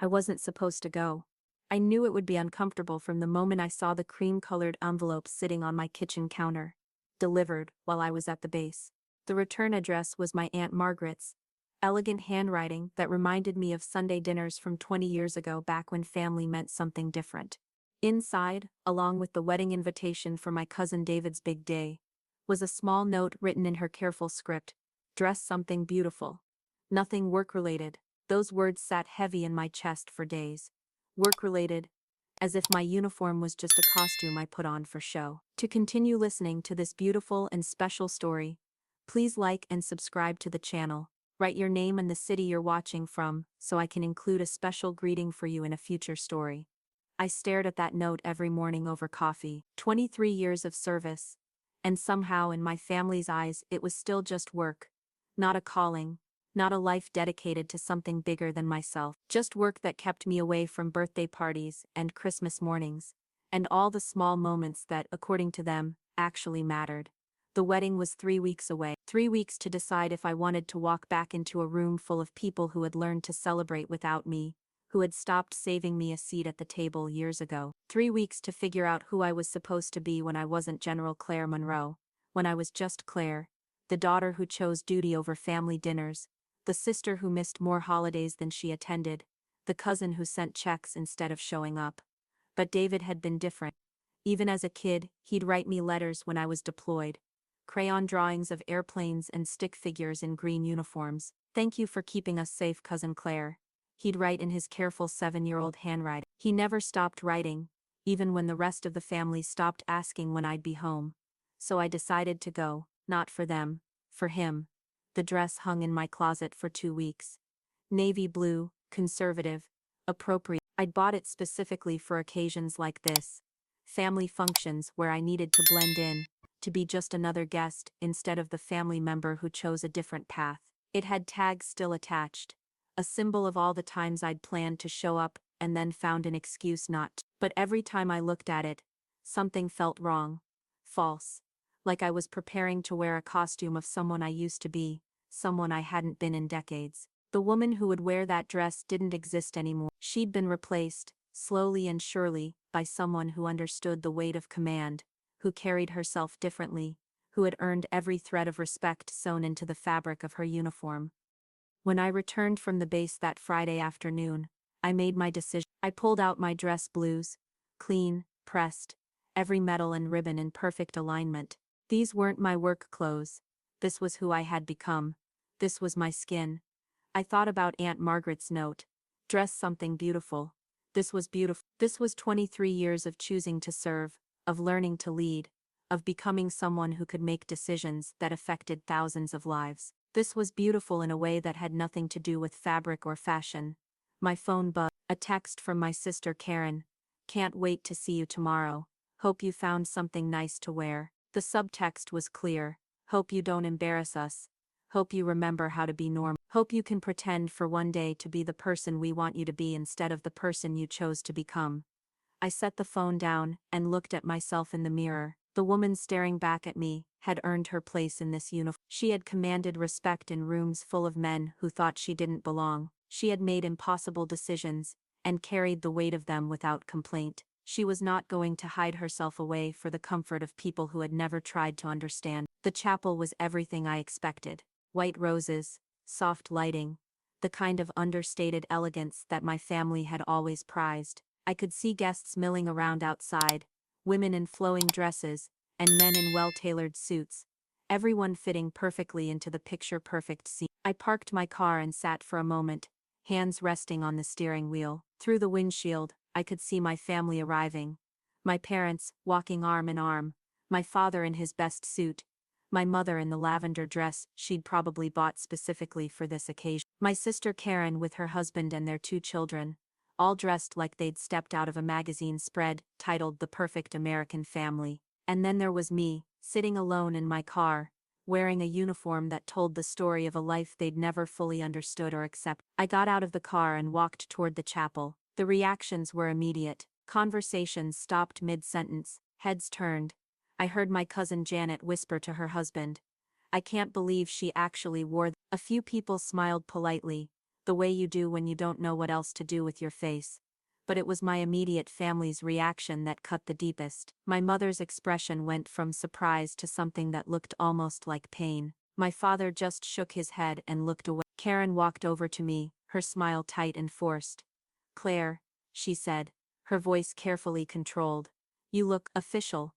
I wasn't supposed to go. I knew it would be uncomfortable from the moment I saw the cream-colored envelope sitting on my kitchen counter. Delivered while I was at the base. The return address was my Aunt Margaret's. Elegant handwriting that reminded me of Sunday dinners from 20 years ago, back when family meant something different. Inside, along with the wedding invitation for my cousin David's big day, was a small note written in her careful script. Dress something beautiful. Nothing work-related. Those words sat heavy in my chest for days. Work-related, as if my uniform was just a costume I put on for show. To continue listening to this beautiful and special story, please like and subscribe to the channel. Write your name and the city you're watching from, so I can include a special greeting for you in a future story. I stared at that note every morning over coffee. 23 years of service. And somehow in my family's eyes it was still just work. Not a calling. Not a life dedicated to something bigger than myself. Just work that kept me away from birthday parties and Christmas mornings. And all the small moments that, according to them, actually mattered. The wedding was 3 weeks away. 3 weeks to decide if I wanted to walk back into a room full of people who had learned to celebrate without me, who had stopped saving me a seat at the table years ago. 3 weeks to figure out who I was supposed to be when I wasn't General Claire Monroe, when I was just Claire, the daughter who chose duty over family dinners, the sister who missed more holidays than she attended, the cousin who sent checks instead of showing up. But David had been different. Even as a kid, he'd write me letters when I was deployed. Crayon drawings of airplanes and stick figures in green uniforms. "Thank you for keeping us safe, Cousin Claire," he'd write in his careful 7-year-old handwriting. He never stopped writing, even when the rest of the family stopped asking when I'd be home. So I decided to go, not for them, for him. The dress hung in my closet for 2 weeks. Navy blue, conservative, appropriate. I'd bought it specifically for occasions like this. Family functions where I needed to blend in, to be just another guest instead of the family member who chose a different path. It had tags still attached, a symbol of all the times I'd planned to show up and then found an excuse not to. But every time I looked at it, something felt wrong. False. Like I was preparing to wear a costume of someone I used to be, someone I hadn't been in decades. The woman who would wear that dress didn't exist anymore. She'd been replaced, slowly and surely, by someone who understood the weight of command, who carried herself differently, who had earned every thread of respect sewn into the fabric of her uniform. When I returned from the base that Friday afternoon, I made my decision. I pulled out my dress blues, clean, pressed, every medal and ribbon in perfect alignment. These weren't my work clothes. This was who I had become. This was my skin. I thought about Aunt Margaret's note. Dress something beautiful. This was beautiful. This was 23 years of choosing to serve, of learning to lead, of becoming someone who could make decisions that affected thousands of lives. This was beautiful in a way that had nothing to do with fabric or fashion. My phone buzzed. A text from my sister Karen. "Can't wait to see you tomorrow. Hope you found something nice to wear." The subtext was clear. "Hope you don't embarrass us. Hope you remember how to be normal. Hope you can pretend for one day to be the person we want you to be instead of the person you chose to become." I set the phone down and looked at myself in the mirror. The woman staring back at me had earned her place in this uniform. She had commanded respect in rooms full of men who thought she didn't belong. She had made impossible decisions and carried the weight of them without complaint. She was not going to hide herself away for the comfort of people who had never tried to understand. The chapel was everything I expected. White roses, soft lighting, the kind of understated elegance that my family had always prized. I could see guests milling around outside, women in flowing dresses, and men in well-tailored suits, everyone fitting perfectly into the picture-perfect scene. I parked my car and sat for a moment, hands resting on the steering wheel. Through the windshield, I could see my family arriving. My parents, walking arm in arm, my father in his best suit, my mother in the lavender dress she'd probably bought specifically for this occasion, my sister Karen with her husband and their 2 children, all dressed like they'd stepped out of a magazine spread titled The Perfect American Family. And then there was me, sitting alone in my car, wearing a uniform that told the story of a life they'd never fully understood or accepted. I got out of the car and walked toward the chapel. The reactions were immediate. Conversations stopped mid-sentence, heads turned. I heard my cousin Janet whisper to her husband, "I can't believe she actually wore." A few people smiled politely, the way you do when you don't know what else to do with your face. But it was my immediate family's reaction that cut the deepest. My mother's expression went from surprise to something that looked almost like pain. My father just shook his head and looked away. Karen walked over to me, her smile tight and forced. "Claire," she said, her voice carefully controlled. "You look official."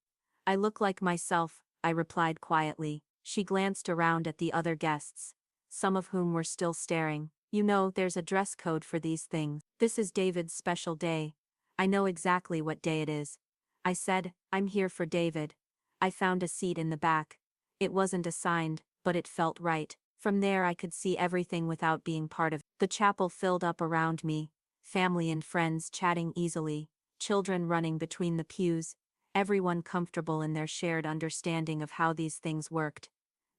"I look like myself," I replied quietly. She glanced around at the other guests, some of whom were still staring. "You know, there's a dress code for these things. This is David's special day." "I know exactly what day it is," I said. "I'm here for David." I found a seat in the back. It wasn't assigned, but it felt right. From there I could see everything without being part of it. The chapel filled up around me, family and friends chatting easily, children running between the pews, everyone comfortable in their shared understanding of how these things worked.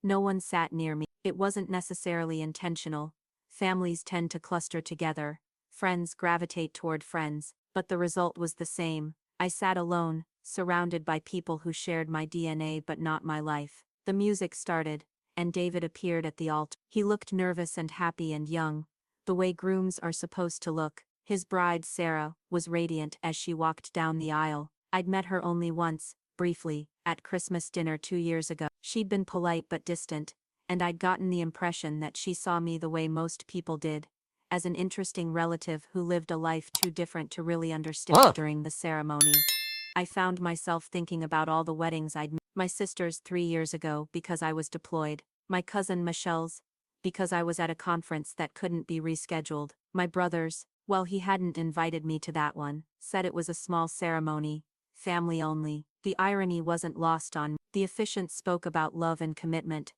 No one sat near me. It wasn't necessarily intentional. Families tend to cluster together, friends gravitate toward friends, but the result was the same. I sat alone, surrounded by people who shared my DNA but not my life. The music started, and David appeared at the altar. He looked nervous and happy and young, the way grooms are supposed to look. His bride, Sarah, was radiant as she walked down the aisle. I'd met her only once, briefly, at Christmas dinner 2 years ago. She'd been polite but distant, and I'd gotten the impression that she saw me the way most people did, as an interesting relative who lived a life too different to really understand. During the ceremony, I found myself thinking about all the weddings I'd missed. My sister's 3 years ago because I was deployed, my cousin Michelle's, because I was at a conference that couldn't be rescheduled, my brother's, well, he hadn't invited me to that one, said it was a small ceremony, family only. The irony wasn't lost on me. The officiant spoke about love and commitment,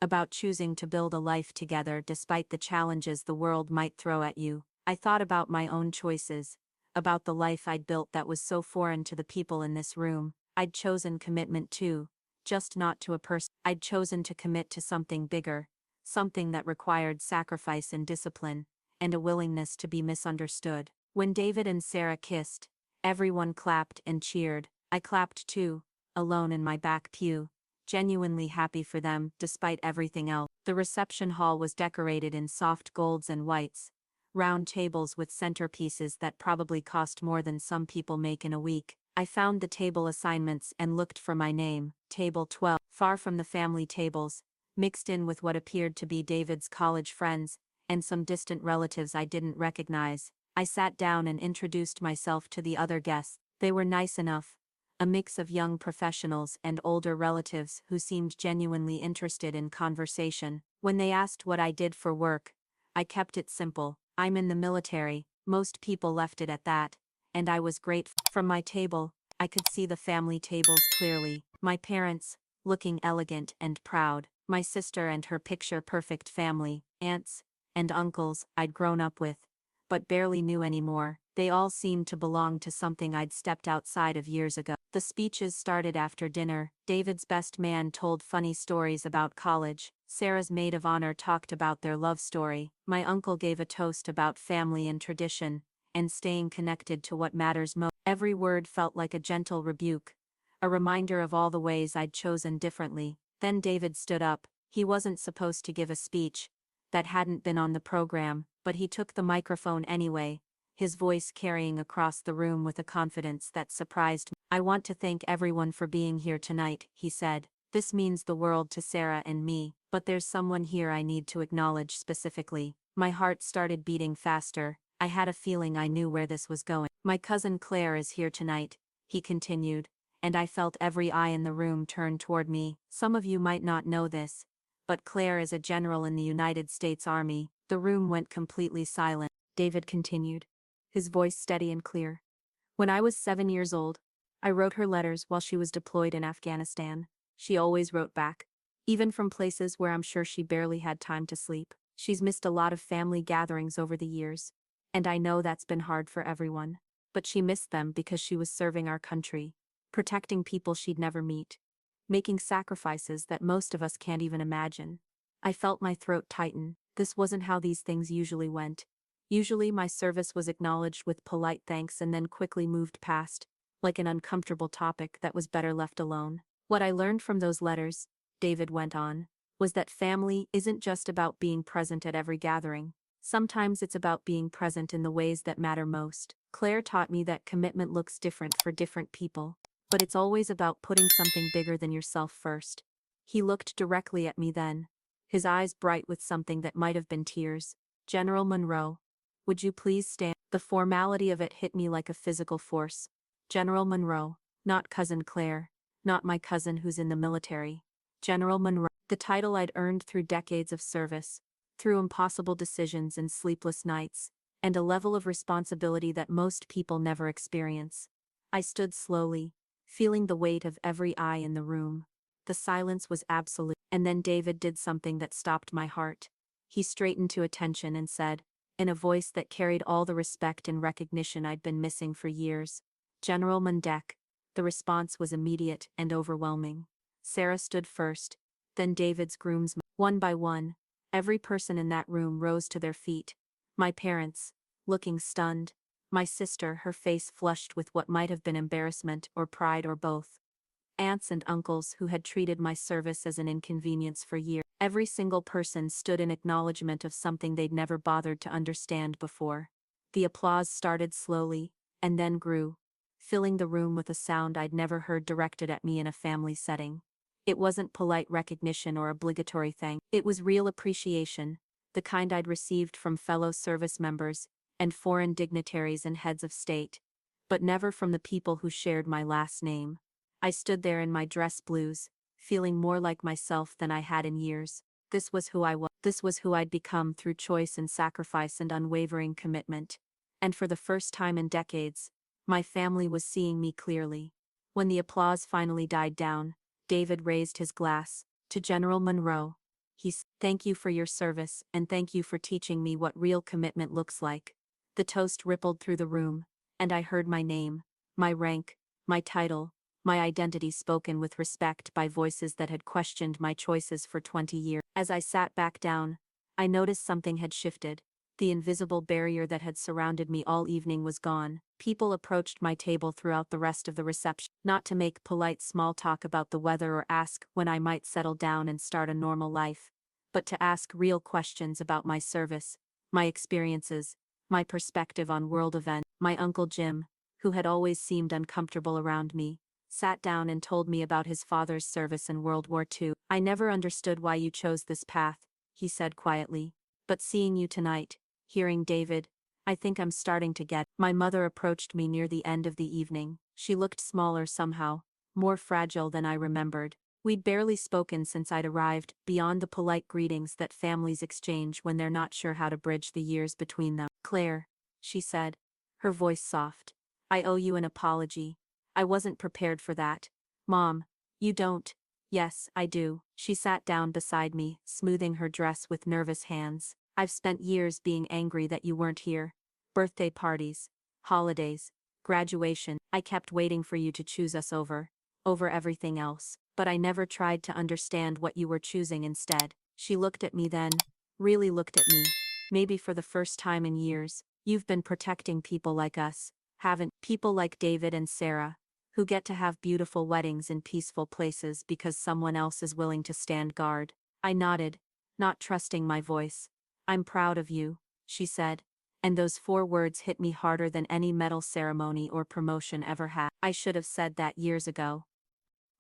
about choosing to build a life together despite the challenges the world might throw at you. I thought about my own choices, about the life I'd built that was so foreign to the people in this room. I'd chosen commitment too, just not to a person. I'd chosen to commit to something bigger, something that required sacrifice and discipline, and a willingness to be misunderstood. When David and Sarah kissed, everyone clapped and cheered. I clapped too, alone in my back pew, genuinely happy for them despite everything else. The reception hall was decorated in soft golds and whites, round tables with centerpieces that probably cost more than some people make in a week. I found the table assignments and looked for my name, table 12, far from the family tables, mixed in with what appeared to be David's college friends, and some distant relatives I didn't recognize. I sat down and introduced myself to the other guests. They were nice enough, a mix of young professionals and older relatives who seemed genuinely interested in conversation. When they asked what I did for work, I kept it simple. "I'm in the military." Most people left it at that, and I was grateful. From my table, I could see the family tables clearly. My parents, looking elegant and proud, my sister and her picture-perfect family, aunts and uncles I'd grown up with, but barely knew anymore. They all seemed to belong to something I'd stepped outside of years ago. The speeches started after dinner. David's best man told funny stories about college. Sarah's maid of honor talked about their love story. My uncle gave a toast about family and tradition, and staying connected to what matters most. Every word felt like a gentle rebuke, a reminder of all the ways I'd chosen differently. Then David stood up. He wasn't supposed to give a speech. That hadn't been on the program, but he took the microphone anyway, his voice carrying across the room with a confidence that surprised me. "I want to thank everyone for being here tonight," he said. "This means the world to Sarah and me, but there's someone here I need to acknowledge specifically." My heart started beating faster. I had a feeling I knew where this was going. "My cousin Claire is here tonight," he continued, and I felt every eye in the room turn toward me. "Some of you might not know this, but Claire is a general in the United States Army." The room went completely silent. David continued, his voice steady and clear. "When I was 7 years old, I wrote her letters while she was deployed in Afghanistan. She always wrote back, even from places where I'm sure she barely had time to sleep. She's missed a lot of family gatherings over the years, and I know that's been hard for everyone. But she missed them because she was serving our country, protecting people she'd never meet, making sacrifices that most of us can't even imagine." I felt my throat tighten. This wasn't how these things usually went. Usually my service was acknowledged with polite thanks and then quickly moved past, like an uncomfortable topic that was better left alone. "What I learned from those letters," David went on, "was that family isn't just about being present at every gathering. Sometimes it's about being present in the ways that matter most. Claire taught me that commitment looks different for different people, but it's always about putting something bigger than yourself first. He looked directly at me then, his eyes bright with something that might have been tears. General Monroe, would you please stand? The formality of it hit me like a physical force. General Monroe, not Cousin Claire, not my cousin who's in the military. General Monroe, the title I'd earned through decades of service, through impossible decisions and sleepless nights, and a level of responsibility that most people never experience. I stood slowly, feeling the weight of every eye in the room. The silence was absolute, and then David did something that stopped my heart. He straightened to attention and said, in a voice that carried all the respect and recognition I'd been missing for years, General Mundek. The response was immediate and overwhelming. Sarah stood first, then David's grooms, one by one. Every person in that room rose to their feet. My parents, looking stunned. My sister, her face flushed with what might have been embarrassment or pride or both. Aunts and uncles who had treated my service as an inconvenience for years. Every single person stood in acknowledgement of something they'd never bothered to understand before. The applause started slowly, and then grew, filling the room with a sound I'd never heard directed at me in a family setting. It wasn't polite recognition or obligatory thanks. It was real appreciation, the kind I'd received from fellow service members and foreign dignitaries and heads of state, but never from the people who shared my last name. I stood there in my dress blues, feeling more like myself than I had in years. This was who I was. This was who I'd become through choice and sacrifice and unwavering commitment. And for the first time in decades, my family was seeing me clearly. When the applause finally died down, David raised his glass to General Monroe. He said, "Thank you for your service, and thank you for teaching me what real commitment looks like." The toast rippled through the room, and I heard my name, my rank, my title, my identity spoken with respect by voices that had questioned my choices for 20 years. As I sat back down, I noticed something had shifted. The invisible barrier that had surrounded me all evening was gone. People approached my table throughout the rest of the reception, not to make polite small talk about the weather or ask when I might settle down and start a normal life, but to ask real questions about my service, my experiences, my perspective on world events. My Uncle Jim, who had always seemed uncomfortable around me, sat down and told me about his father's service in World War II. "I never understood why you chose this path," he said quietly, "but seeing you tonight, hearing David, I think I'm starting to get." My mother approached me near the end of the evening. She looked smaller somehow, more fragile than I remembered. We'd barely spoken since I'd arrived, beyond the polite greetings that families exchange when they're not sure how to bridge the years between them. "Claire," she said, her voice soft, "I owe you an apology. I wasn't prepared for that." "Mom, you don't." "Yes, I do." She sat down beside me, smoothing her dress with nervous hands. "I've spent years being angry that you weren't here. Birthday parties, holidays, graduation. I kept waiting for you to choose us over everything else, but I never tried to understand what you were choosing instead." She looked at me then, really looked at me, maybe for the first time in years. "You've been protecting people like us, haven't? People like David and Sarah, who get to have beautiful weddings in peaceful places because someone else is willing to stand guard." I nodded, not trusting my voice. "I'm proud of you," she said, and those 4 words hit me harder than any medal ceremony or promotion ever had. I should have said that years ago.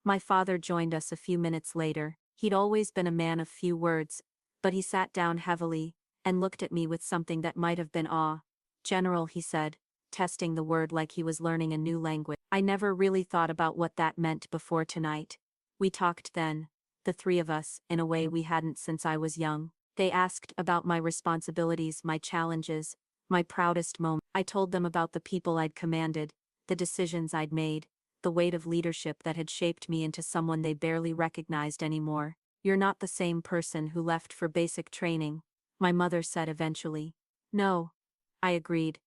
My father joined us a few minutes later. He'd always been a man of few words, but he sat down heavily and looked at me with something that might have been awe. "General," he said, testing the word like he was learning a new language. I never really thought about what that meant before tonight. We talked then, the 3 of us, in a way we hadn't since I was young. They asked about my responsibilities, my challenges, my proudest moments. I told them about the people I'd commanded, the decisions I'd made, the weight of leadership that had shaped me into someone they barely recognized anymore. "You're not the same person who left for basic training," my mother said eventually. "No," I agreed.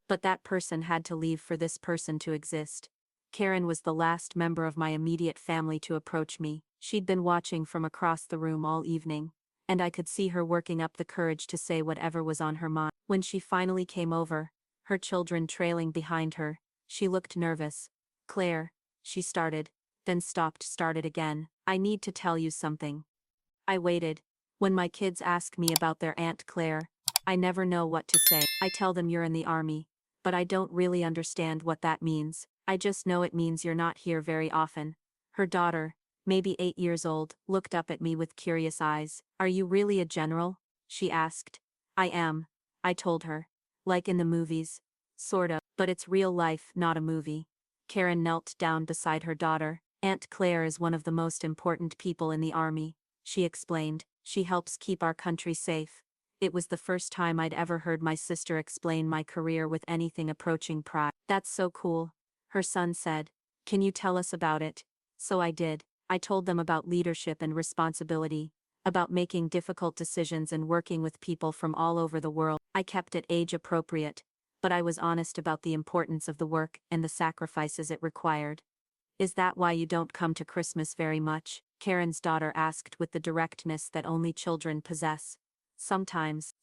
But that person had to leave for this person to exist." Karen was the last member of my immediate family to approach me. She'd been watching from across the room all evening, and I could see her working up the courage to say whatever was on her mind. When she finally came over, her children trailing behind her, she looked nervous. "Claire," she started, then started again. "I need to tell you something." I waited. When my kids asked me about their Aunt Claire, I never know what to say. I tell them you're in the army, but I don't really understand what that means. I just know it means you're not here very often. Her daughter, maybe 8 years old, looked up at me with curious eyes. Are you really a general? She asked. I am, I told her. Like in the movies. Sort of, but it's real life, not a movie. Karen knelt down beside her daughter. Aunt Claire is one of the most important people in the army, she explained. She helps keep our country safe. It was the first time I'd ever heard my sister explain my career with anything approaching pride. That's so cool, her son said. Can you tell us about it? So I did. I told them about leadership and responsibility, about making difficult decisions and working with people from all over the world. I kept it age appropriate, but I was honest about the importance of the work and the sacrifices it required. Is that why you don't come to Christmas very much? Karen's daughter asked with the directness that only children possess. Sometimes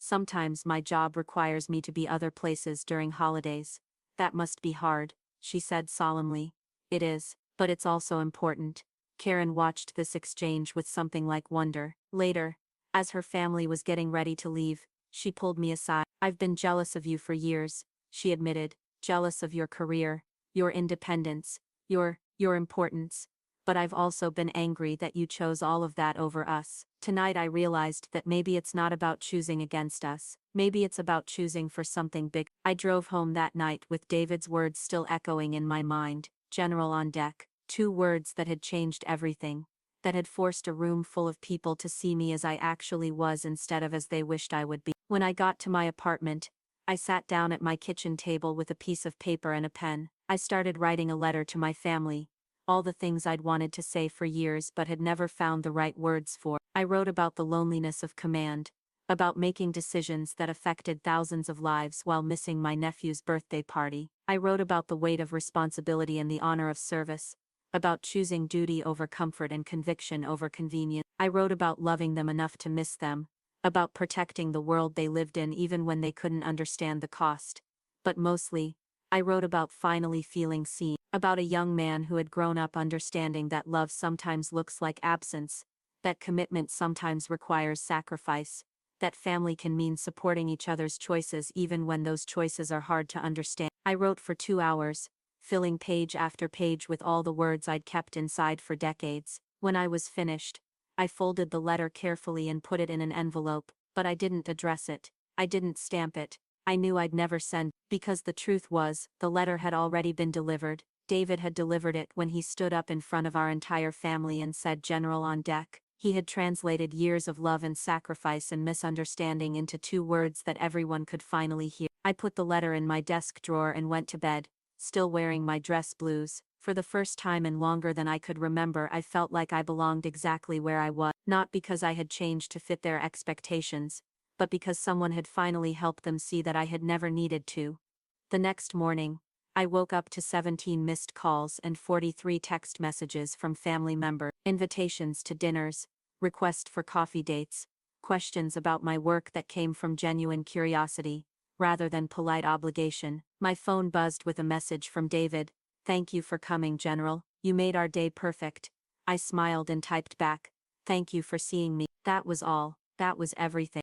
my job requires me to be other places during holidays. That must be hard, she said solemnly. It is, but it's also important. Karen watched this exchange with something like wonder. Later, as her family was getting ready to leave, she pulled me aside. I've been jealous of you for years, she admitted. Jealous of your career, your independence, your importance. But I've also been angry that you chose all of that over us. Tonight I realized that maybe it's not about choosing against us. Maybe it's about choosing for something big. I drove home that night with David's words still echoing in my mind. General on deck. 2 words that had changed everything. That had forced a room full of people to see me as I actually was instead of as they wished I would be. When I got to my apartment, I sat down at my kitchen table with a piece of paper and a pen. I started writing a letter to my family. All the things I'd wanted to say for years but had never found the right words for. I wrote about the loneliness of command, about making decisions that affected thousands of lives while missing my nephew's birthday party. I wrote about the weight of responsibility and the honor of service, about choosing duty over comfort and conviction over convenience. I wrote about loving them enough to miss them, about protecting the world they lived in even when they couldn't understand the cost. But mostly, I wrote about finally feeling seen, about a young man who had grown up understanding that love sometimes looks like absence, that commitment sometimes requires sacrifice, that family can mean supporting each other's choices even when those choices are hard to understand. I wrote for 2 hours, filling page after page with all the words I'd kept inside for decades. When I was finished, I folded the letter carefully and put it in an envelope, but I didn't address it. I didn't stamp it. I knew I'd never send, because the truth was, the letter had already been delivered. David had delivered it when he stood up in front of our entire family and said "General on deck." He had translated years of love and sacrifice and misunderstanding into 2 words that everyone could finally hear. I put the letter in my desk drawer and went to bed, still wearing my dress blues. For the first time in longer than I could remember, I felt like I belonged exactly where I was, not because I had changed to fit their expectations, but because someone had finally helped them see that I had never needed to. The next morning, I woke up to 17 missed calls and 43 text messages from family members, invitations to dinners, requests for coffee dates, questions about my work that came from genuine curiosity, rather than polite obligation. My phone buzzed with a message from David. "Thank you for coming, General. You made our day perfect." I smiled and typed back, "Thank you for seeing me." That was all. That was everything.